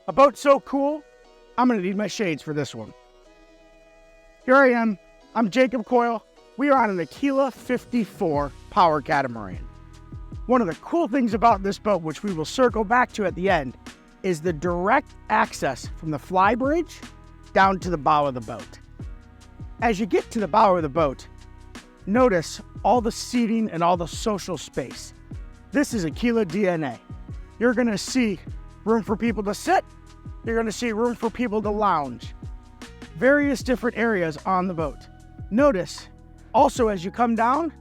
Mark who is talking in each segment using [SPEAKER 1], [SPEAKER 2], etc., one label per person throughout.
[SPEAKER 1] A boat so cool, I'm gonna need my shades for this one. Here I am, I'm Jacob.coyle. We are on an Aquila 54 Power Catamaran. One of the cool things about this boat, which we will circle back to at the end, is the direct access from the flybridge down to the bow of the boat. As you get to the bow of the boat, notice all the seating and all the social space. This is Aquila DNA. You're gonna see room for people to sit. You're gonna see room for people to lounge. Various different areas on the boat. Notice also as you come down,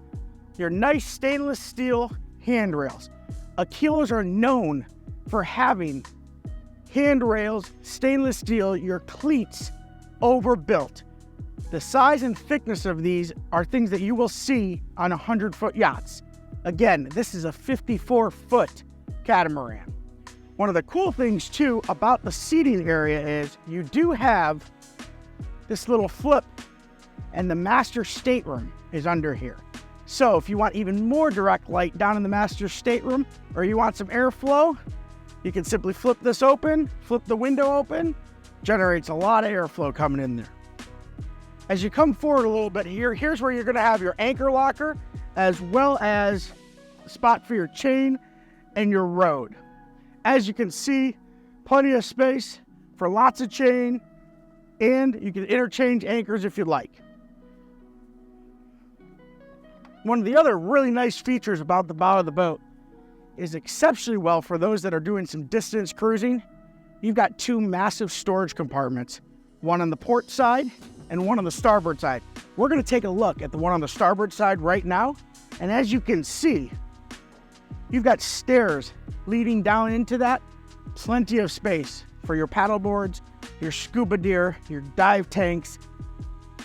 [SPEAKER 1] your nice stainless steel handrails. Aquilas are known for having handrails, stainless steel, your cleats overbuilt. The size and thickness of these are things that you will see on 100-foot yachts. Again, this is a 54-foot catamaran. One of the cool things too about the seating area is you do have this little flip, and the master stateroom is under here. So if you want even more direct light down in the master stateroom, or you want some airflow, you can simply flip this open, flip the window open, generates a lot of airflow coming in there. As you come forward a little bit here, here's where you're gonna have your anchor locker, as well as a spot for your chain and your rode. As you can see, plenty of space for lots of chain, and you can interchange anchors if you like. One of the other really nice features about the bow of the boat is exceptionally well for those that are doing some distance cruising. You've got two massive storage compartments, one on the port side and one on the starboard side. We're gonna take a look at the one on the starboard side right now. And as you can see, you've got stairs leading down into that. Plenty of space for your paddle boards, your scuba gear, your dive tanks,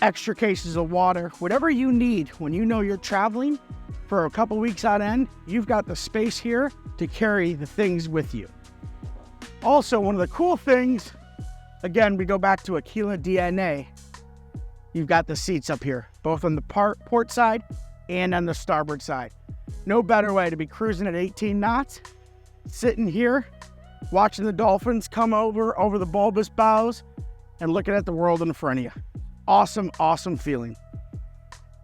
[SPEAKER 1] extra cases of water, whatever you need when you know you're traveling for a couple weeks on end, you've got the space here to carry the things with you. Also, one of the cool things, again, we go back to Aquila DNA, you've got the seats up here, both on the port side and on the starboard side. No better way to be cruising at 18 knots, sitting here, watching the dolphins come over the bulbous bows and looking at the world in front of you. Awesome, awesome feeling.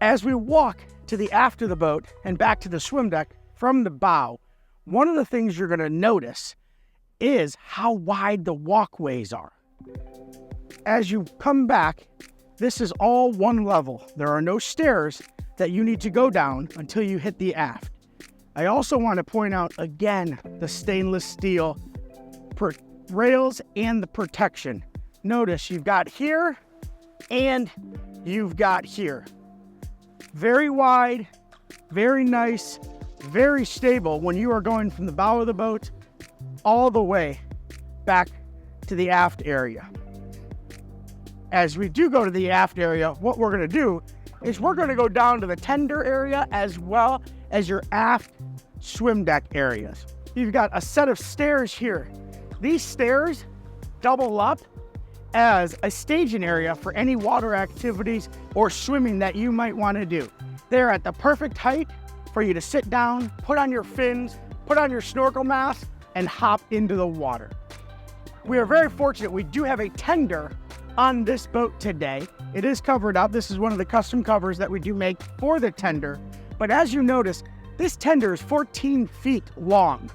[SPEAKER 1] As we walk to the aft of the boat and back to the swim deck from the bow, one of the things you're gonna notice is how wide the walkways are. As you come back, this is all one level. There are no stairs that you need to go down until you hit the aft. I also want to point out again the stainless steel rails and the protection. Notice you've got here and you've got here. Very wide, very nice, very stable when you are going from the bow of the boat all the way back to the aft area. As we do go to the aft area, what we're gonna do is we're gonna go down to the tender area as well as your aft swim deck areas. You've got a set of stairs here. These stairs double up as a staging area for any water activities or swimming that you might wanna do. They're at the perfect height for you to sit down, put on your fins, put on your snorkel mask, and hop into the water. We are very fortunate we do have a tender on this boat today. It is covered up. This is one of the custom covers that we do make for the tender. But as you notice, this tender is 14 feet long.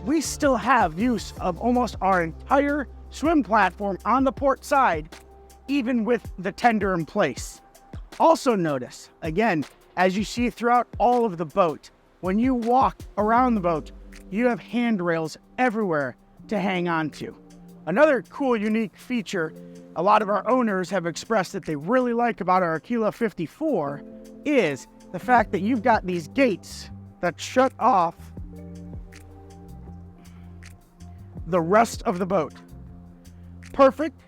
[SPEAKER 1] We still have use of almost our entire swim platform on the port side, even with the tender in place. Also notice, again, as you see throughout all of the boat, when you walk around the boat, you have handrails everywhere to hang on to. Another cool, unique feature a lot of our owners have expressed that they really like about our Aquila 54 is the fact that you've got these gates that shut off the rest of the boat. Perfect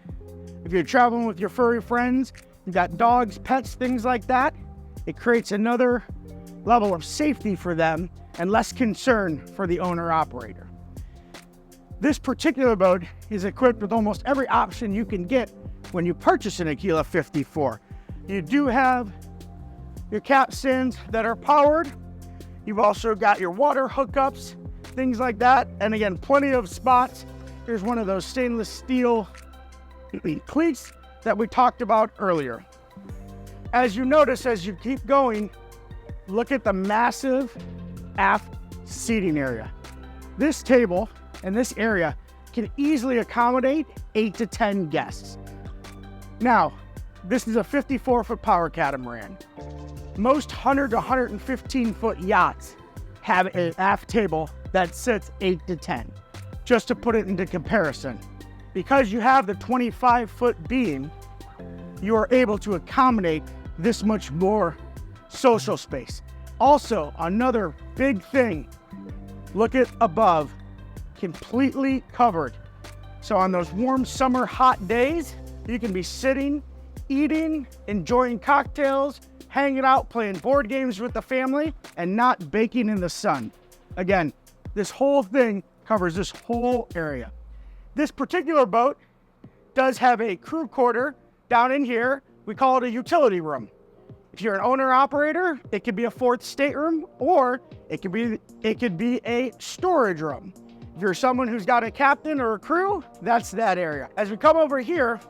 [SPEAKER 1] if you're traveling with your furry friends, you've got dogs, pets, things like that. It creates another level of safety for them and less concern for the owner-operator. This particular boat is equipped with almost every option you can get when you purchase an Aquila 54. You do have your capstans that are powered. You've also got your water hookups, things like that. And again, plenty of spots Here's one of those stainless steel cleats that we talked about earlier. As you notice, as you keep going, look at the massive aft seating area. This table and this area can easily accommodate 8 to 10 guests. Now, this is a 54-foot Power Catamaran. Most 100 to 115-foot yachts have an aft table that sits 8 to 10. Just to put it into comparison, because you have the 25-foot beam, you are able to accommodate this much more social space. Also, another big thing, look at above, completely covered. So on those warm summer hot days, you can be sitting, eating, enjoying cocktails, hanging out, playing board games with the family, and not baking in the sun. Again, this whole thing covers this whole area. This particular boat does have a crew quarter down in here. We call it a utility room. If you're an owner-operator, it could be a 4th stateroom, or it could be a storage room. If you're someone who's got a captain or a crew, that's that area. As we come over here,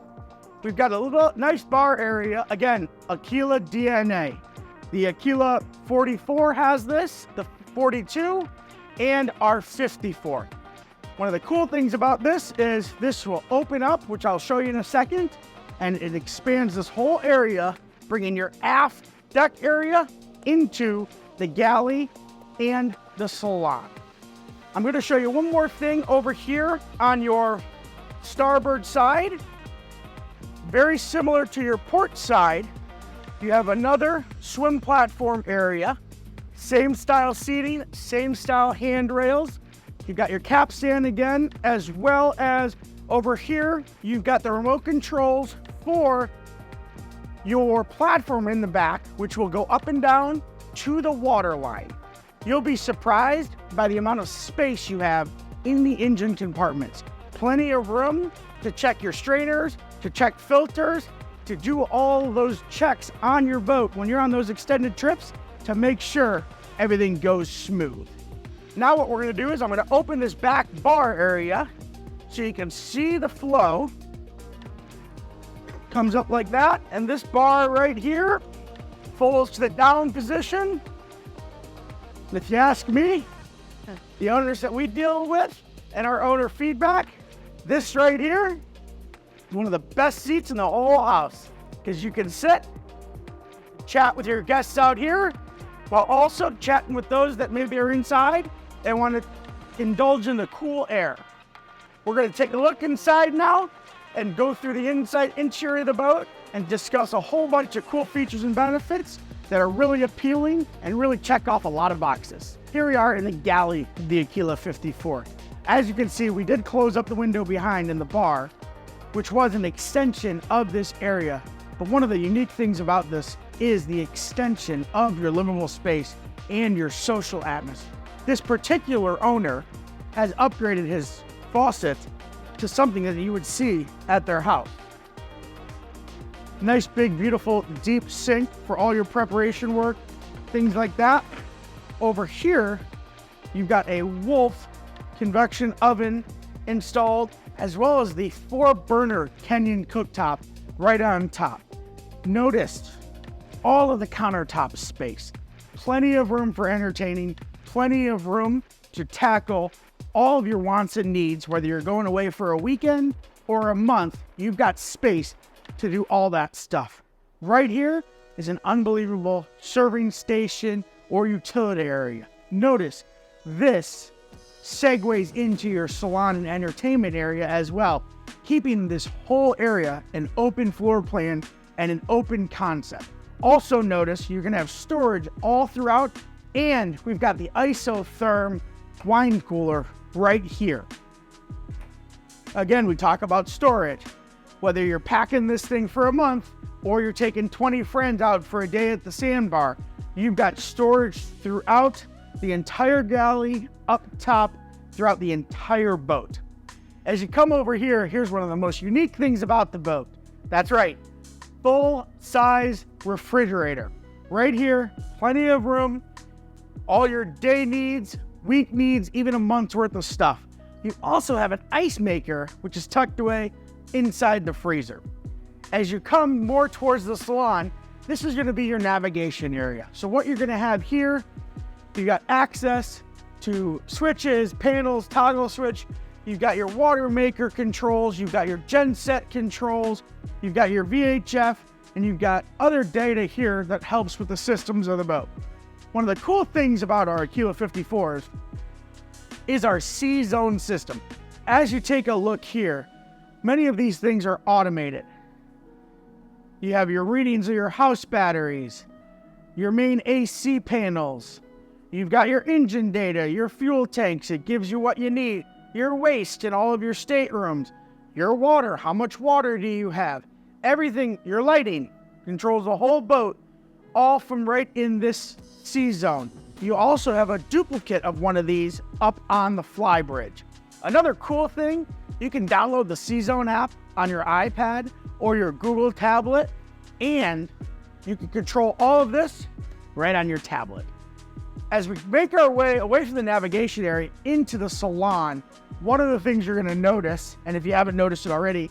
[SPEAKER 1] we've got a little nice bar area. Again, Aquila DNA. The Aquila 44 has this, the 42, and our 54. One of the cool things about this is this will open up, which I'll show you in a second, and it expands this whole area, bringing your aft deck area into the galley and the salon. I'm going to show you one more thing over here on your starboard side. Very similar to your port side, you have another swim platform area. Same style seating, same style handrails. You've got your capstan again, as well as over here, you've got the remote controls for your platform in the back, which will go up and down to the water line. You'll be surprised by the amount of space you have in the engine compartments. Plenty of room to check your strainers, to check filters, to do all those checks on your boat when you're on those extended trips to make sure everything goes smooth. Now what we're gonna do is I'm gonna open this back bar area so you can see the flow. Comes up like that, and this bar right here folds to the down position. And if you ask me, the owners that we deal with and our owner feedback, this right here is one of the best seats in the whole house, because you can sit, chat with your guests out here, while also chatting with those that maybe are inside and want to indulge in the cool air. We're going to take a look inside now and go through the interior of the boat and discuss a whole bunch of cool features and benefits that are really appealing and really check off a lot of boxes. Here we are in the galley of the Aquila 54. As you can see, we did close up the window behind in the bar, which was an extension of this area. But one of the unique things about this is the extension of your livable space and your social atmosphere. This particular owner has upgraded his faucet to something that you would see at their house. Nice, big, beautiful, deep sink for all your preparation work, things like that. Over here, you've got a Wolf convection oven installed, as well as the 4-burner Kenyan cooktop right on top. Notice all of the countertop space. Plenty of room for entertaining, plenty of room to tackle all of your wants and needs, whether you're going away for a weekend or a month, you've got space to do all that stuff. Right here is an unbelievable serving station or utility area. Notice this segues into your salon and entertainment area as well, keeping this whole area an open floor plan and an open concept. Also notice you're gonna have storage all throughout, and we've got the isotherm wine cooler right here. Again, we talk about storage. Whether you're packing this thing for a month or you're taking 20 friends out for a day at the sandbar, you've got storage throughout the entire galley, up top, throughout the entire boat. As you come over here, here's one of the most unique things about the boat. That's right, full-size refrigerator. Right here, plenty of room, all your day needs, week needs, even a month's worth of stuff. You also have an ice maker, which is tucked away inside the freezer. As you come more towards the salon, this is going to be your navigation area. So what you're going to have here, you got access to switches, panels, toggle switch. You've got your water maker controls. You've got your genset controls. You've got your VHF, and you've got other data here that helps with the systems of the boat. One of the cool things about our Aquila 54s is our C-zone system. As you take a look here, many of these things are automated. You have your readings of your house batteries, your main AC panels. You've got your engine data, your fuel tanks. It gives you what you need, your waste in all of your staterooms, your water, how much water do you have? Everything, your lighting, controls the whole boat, all from right in this C-zone. You also have a duplicate of one of these up on the flybridge. Another cool thing, you can download the C-zone app on your iPad or your Google tablet, and you can control all of this right on your tablet. As we make our way away from the navigation area into the salon, one of the things you're going to notice, and if you haven't noticed it already,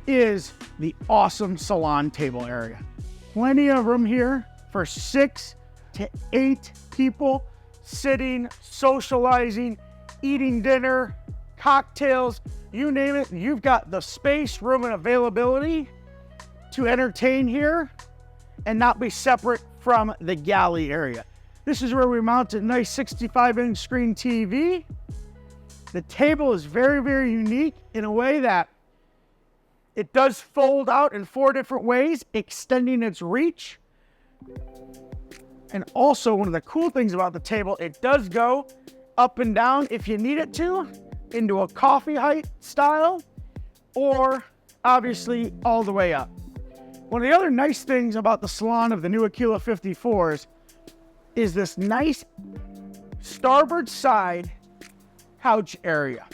[SPEAKER 1] is the awesome salon table area. Plenty of room here for 6 to 8 people sitting, socializing, eating dinner, cocktails, you name it. You've got the space, room, and availability to entertain here and not be separate from the galley area. This is where we mount a nice 65-inch screen TV. The table is very, very unique in a way that it does fold out in 4 different ways, extending its reach. And also, one of the cool things about the table, it does go up and down if you need it to, into a coffee height style, or obviously all the way up. One of the other nice things about the salon of the new Aquila 54s is this nice starboard side couch area.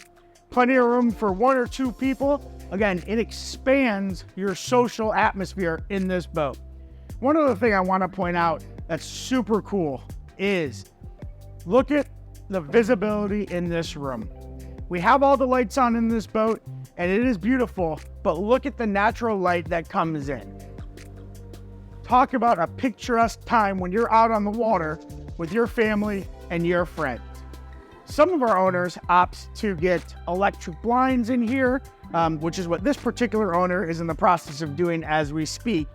[SPEAKER 1] Plenty of room for 1 or 2 people. Again, it expands your social atmosphere in this boat. One other thing I want to point out that's super cool is look at the visibility in this room. We have all the lights on in this boat, and it is beautiful, but look at the natural light that comes in. Talk about a picturesque time when you're out on the water with your family and your friends. Some of our owners opt to get electric blinds in here, which is what this particular owner is in the process of doing as we speak.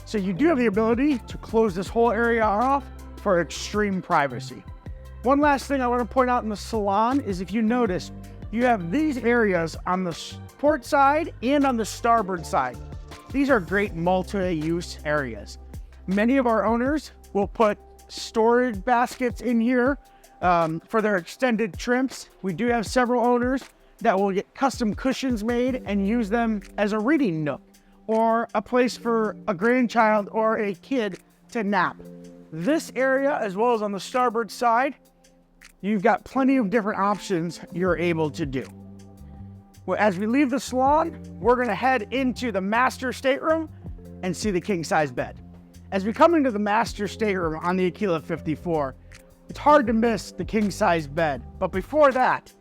[SPEAKER 1] So you do have the ability to close this whole area off for extreme privacy. One last thing I want to point out in the salon is if you notice, you have these areas on the port side and on the starboard side. These are great multi-use areas. Many of our owners will put storage baskets in here for their extended trips. We do have several owners that will get custom cushions made and use them as a reading nook or a place for a grandchild or a kid to nap. This area, as well as on the starboard side, you've got plenty of different options you're able to do. Well, as we leave the salon, we're going to head into the master stateroom and see the king-size bed. As we come into the master stateroom on the Aquila 54, it's hard to miss the king-size bed. But before that,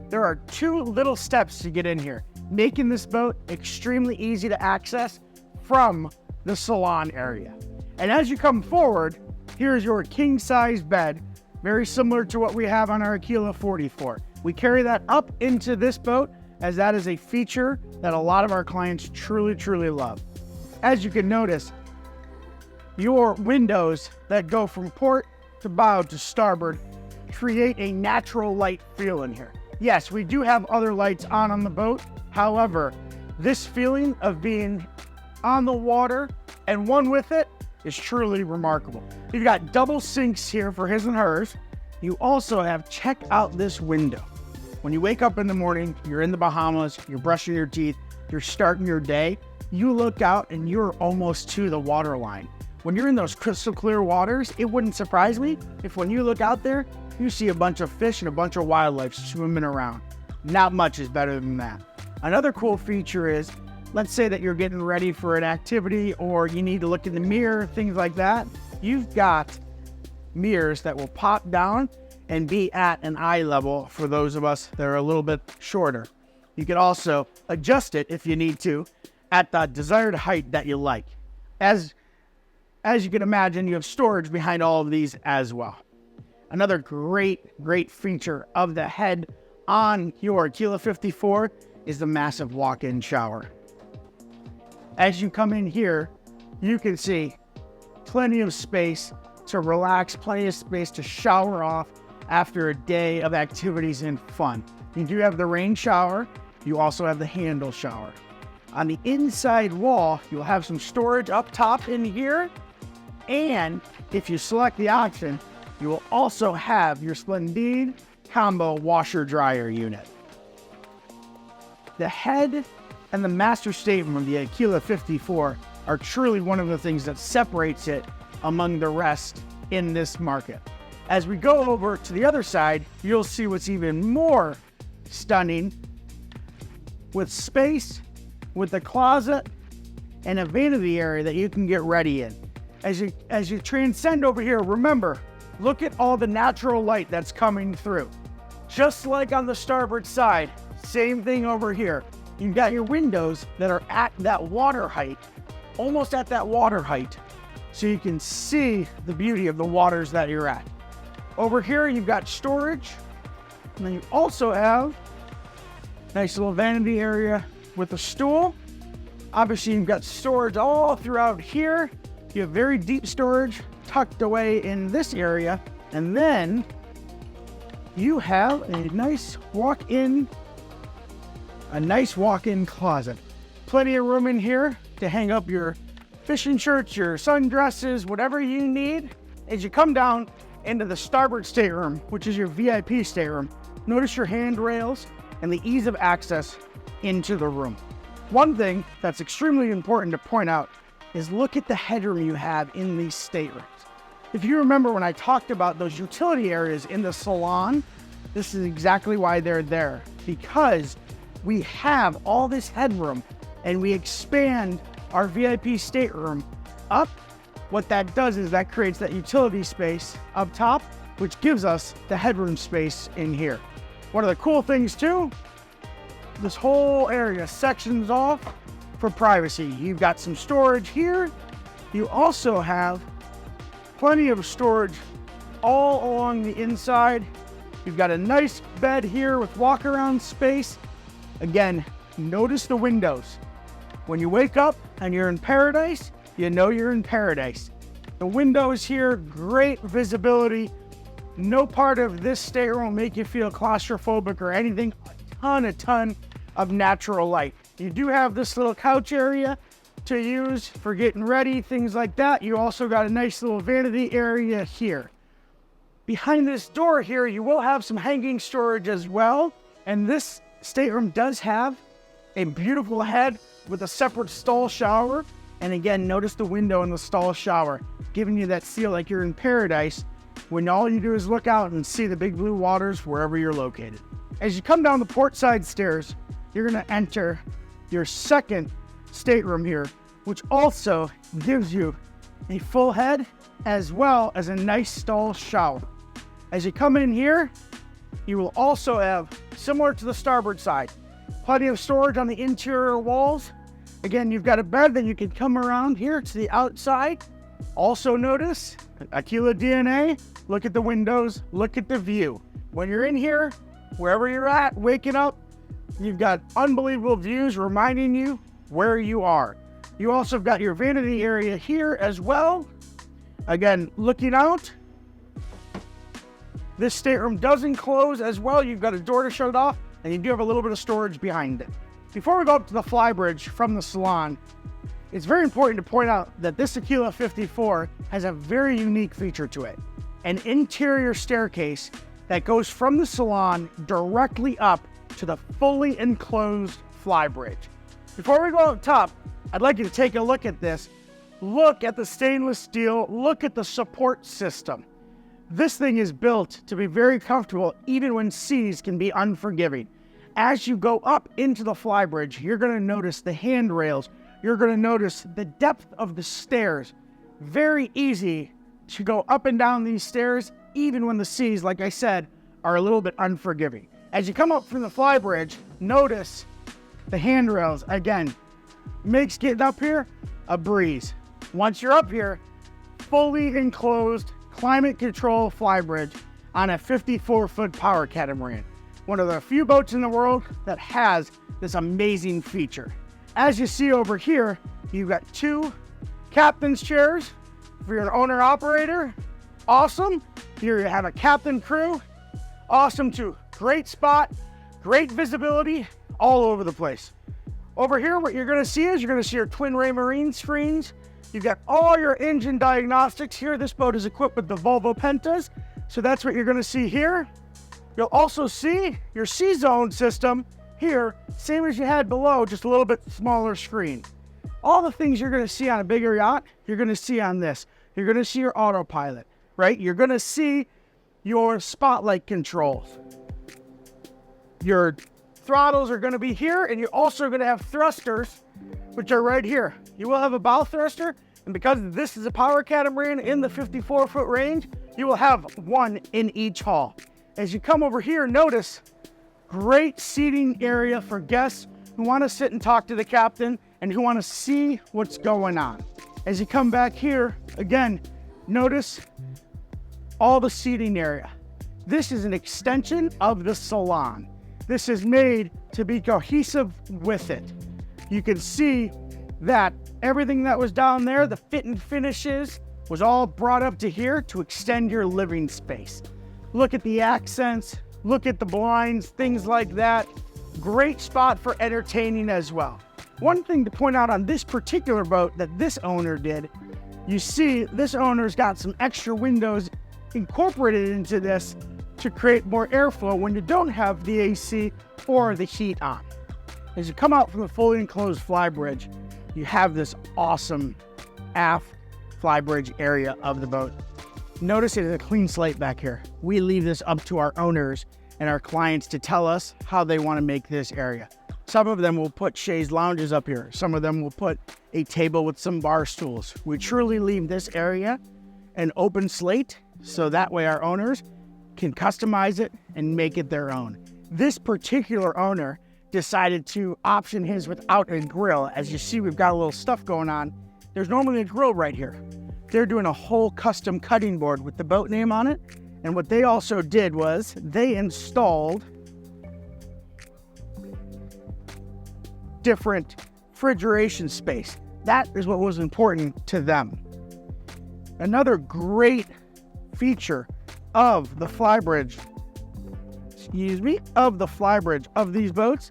[SPEAKER 1] there are 2 little steps to get in here, making this boat extremely easy to access from the salon area. And as you come forward, here's your king-size bed, very similar to what we have on our Aquila 44. We carry that up into this boat as that is a feature that a lot of our clients truly, truly love. As you can notice, your windows that go from port to bow to starboard create a natural light feel in here. Yes, we do have other lights on the boat. However, this feeling of being on the water and one with it is truly remarkable. You've got double sinks here for his and hers. You also have, check out this window. When you wake up in the morning, you're in the Bahamas, you're brushing your teeth, you're starting your day, you look out and you're almost to the water line. When you're in those crystal clear waters, it wouldn't surprise me if when you look out there, you see a bunch of fish and a bunch of wildlife swimming around. Not much is better than that. Another cool feature is, let's say that you're getting ready for an activity or you need to look in the mirror, things like that. You've got mirrors that will pop down and be at an eye level for those of us that are a little bit shorter. You can also adjust it if you need to at the desired height that you like. As you can imagine, you have storage behind all of these as well. Another great feature of the head on your Aquila 54 is the massive walk-in shower. As you come in here, you can see plenty of space to relax, plenty of space to shower off after a day of activities and fun. You do have the rain shower. You also have the handle shower. On the inside wall, you'll have some storage up top in here. And if you select the option, you will also have your Splendide combo washer dryer unit. The head and the master stateroom of the Aquila 54 are truly one of the things that separates it among the rest in this market. As we go over to the other side, you'll see what's even more stunning with space, with the closet, and a vanity area that you can get ready in. As you transcend over here, remember, look at all the natural light that's coming through. Just like on the starboard side, same thing over here. You've got your windows that are at that water height, almost at that water height, so you can see the beauty of the waters that you're at. Over here, you've got storage, and then you also have a nice little vanity area with a stool. Obviously, you've got storage all throughout here. You have very deep storage tucked away in this area, and then you have a nice walk-in closet. Plenty of room in here to hang up your fishing shirts, your sundresses, whatever you need. As you come down into the starboard stateroom, which is your VIP stateroom, notice your handrails and the ease of access into the room. One thing that's extremely important to point out is look at the headroom you have in these staterooms. If you remember when I talked about those utility areas in the Salon, this is exactly why they're there, because we have all this headroom and we expand our VIP stateroom up. What that does is that creates that utility space up top, which gives us the headroom space in here. One of the cool things too, this whole area sections off for privacy. You've got some storage here. You also have plenty of storage all along the inside. You've got a nice bed here with walk-around space. Again, notice the windows. When you wake up and you're in paradise, you know you're in paradise. The windows here, great visibility. No part of this stateroom will make you feel claustrophobic or anything. A ton of natural light. You do have this little couch area to use for getting ready, things like that. You also got a nice little vanity area here. Behind this door here, you will have some hanging storage as well. And this stateroom does have a beautiful head with a separate stall shower. And again, notice the window in the stall shower, giving you that feel like you're in paradise when all you do is look out and see the big blue waters wherever you're located. As you come down the port side stairs, you're gonna enter your second stateroom here, which also gives you a full head as well as a nice stall shower. As you come in here, you will also have, similar to the starboard side, plenty of storage on the interior walls. Again, you've got a bed that you can come around here to the outside. Also notice Aquila DNA. Look at the windows, look at the view. When you're in here, wherever you're at, waking up, you've got unbelievable views reminding you where you are. You also have got your vanity area here as well. Again, looking out. This stateroom does enclose as well. You've got a door to shut it off, and you do have a little bit of storage behind it. Before we go up to the flybridge from the Salon, it's very important to point out that this Aquila 54 has a very unique feature to it. An interior staircase that goes from the Salon directly up to the fully enclosed flybridge. Before we go up top, I'd like you to take a look at this. Look at the stainless steel, look at the support system. This thing is built to be very comfortable even when seas can be unforgiving. As you go up into the flybridge, you're going to notice the handrails. You're going to notice the depth of the stairs. Very easy to go up and down these stairs, even when the seas, like I said, are a little bit unforgiving. As you come up from the flybridge, notice the handrails, again, makes getting up here a breeze. Once you're up here, fully enclosed, climate control flybridge on a 54-foot Power Catamaran. One of the few boats in the world that has this amazing feature. As you see over here, you've got 2 captain's chairs for your owner operator. Awesome. Here you have a captain crew. Awesome too. Great spot, great visibility all over the place. Over here, what you're gonna see is you're gonna see your twin ray marine screens. You've got all your engine diagnostics here. This boat is equipped with the Volvo Pentas, so that's what you're gonna see here. You'll also see your C-Zone system here, same as you had below, just a little bit smaller screen. All the things you're gonna see on a bigger yacht, you're gonna see on this. You're gonna see your autopilot, right? You're gonna see your spotlight controls. Your throttles are gonna be here, and you're also gonna have thrusters, which are right here. You will have a bow thruster, and because this is a Power Catamaran in the 54-foot range, you will have one in each hull. As you come over here, notice great seating area for guests who want to sit and talk to the captain and who want to see what's going on. As you come back here, again, notice all the seating area. This is an extension of the Salon. This is made to be cohesive with it. You can see that everything that was down there, the fit and finishes, was all brought up to here to extend your living space. Look at the accents, look at the blinds, things like that. Great spot for entertaining as well. One thing to point out on this particular boat that this owner did, you see this owner's got some extra windows incorporated into this to create more airflow when you don't have the AC or the heat on. As you come out from the fully enclosed flybridge, you have this awesome aft flybridge area of the boat. Notice it is a clean slate back here. We leave this up to our owners and our clients to tell us how they want to make this area. Some of them will put chaise lounges up here. Some of them will put a table with some bar stools. We truly leave this area an open slate, so that way our owners can customize it and make it their own. This particular owner decided to option his without a grill. As you see, we've got a little stuff going on. There's normally a grill right here. They're doing a whole custom cutting board with the boat name on it. And what they also did was they installed different refrigeration space. That is what was important to them. Another great feature of the flybridge, of these boats,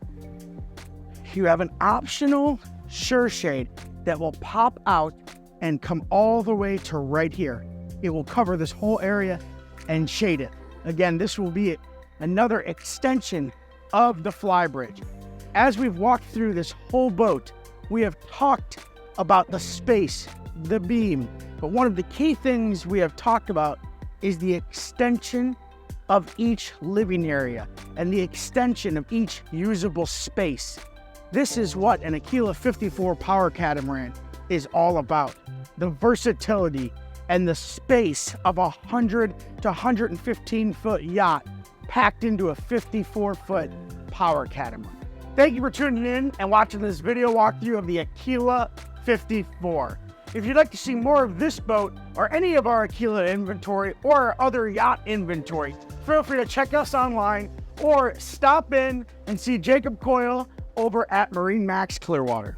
[SPEAKER 1] you have an optional sure shade that will pop out and come all the way to right here. It will cover this whole area and shade it. Again, this will be another extension of the flybridge. As we've walked through this whole boat, we have talked about the space, the beam, but one of the key things we have talked about is the extension of each living area and the extension of each usable space. This is what an Aquila 54 Power Catamaran is all about. The versatility and the space of a 100 to 115 foot yacht packed into a 54-foot Power Catamaran. Thank you for tuning in and watching this video walkthrough of the Aquila 54. If you'd like to see more of this boat or any of our Aquila inventory or our other yacht inventory, feel free to check us online or stop in and see Jacob Coyle over at MarineMax Clearwater.